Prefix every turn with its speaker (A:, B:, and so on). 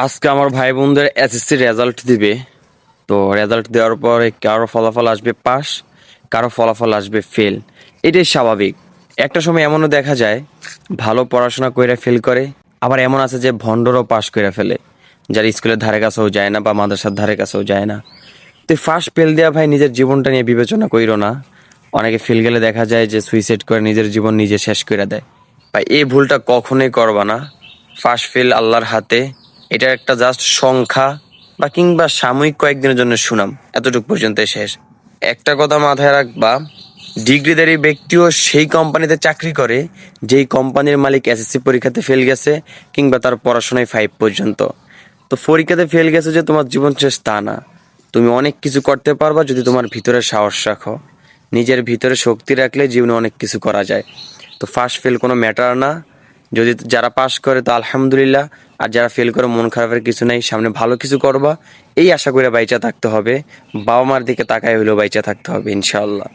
A: আজকে আমার ভাই বোনদের এসএসসি রেজাল্ট দিবে। তো রেজাল্ট দেওয়ার পরে কারো ফলাফল আসবে পাস, কারো ফলাফল আসবে ফেল। এটাই স্বাভাবিক। একটা সময় এমনও দেখা যায় ভালো পড়াশোনা কইরা ফেল করে, আবার এমন আছে যে ভণ্ডরও পাস কইরা ফেলে, যারা স্কুলের ধারে কাছেও যায় না বা মাদ্রাসার ধারে কাছেও যায় না। তো ফার্স্ট ফেল দেওয়া ভাই নিজের জীবনটা নিয়ে বিবেচনা কইরো না। অনেকে ফেল গেলে দেখা যায় যে সুইসাইড করে নিজের জীবন নিজে শেষ করে দেয়। ভাই এই ভুলটা কখনোই করবা না। ফার্স্ট ফেল আল্লাহর হাতে। এটা একটা জাস্ট সংখ্যা বা কিংবা সাময়িক কয়েকদিনের জন্য সুনাম, এতটুকু পর্যন্ত শেষ। একটা কথা মাথায় রাখবা, ডিগ্রিধারী ব্যক্তিও সেই কোম্পানিতে চাকরি করে যেই কোম্পানির মালিক এসএসসি পরীক্ষাতে ফেল গেছে কিংবা তার পড়াশোনায় 5 পর্যন্ত। তো পরীক্ষাতে ফেল গেছে যে তোমার জীবন শেষ তা না। তুমি অনেক কিছু করতে পারবা যদি তোমার ভিতরে সাহস রাখো। নিজের ভিতরে শক্তি রাখলে জীবনে অনেক কিছু করা যায়। তো ফার্স্ট ফেল কোনো ম্যাটার না। যদি যারা পাস করে তো আলহামদুলিল্লাহ, আর যারা ফেল করে মন খারাপের কিছু নাই, সামনে ভালো কিছু করবা এই আশা করে বাইচা থাকতে হবে। বাবা মার দিকে তাকায় হইলেও বাইচা থাকতে হবে ইনশাআল্লাহ।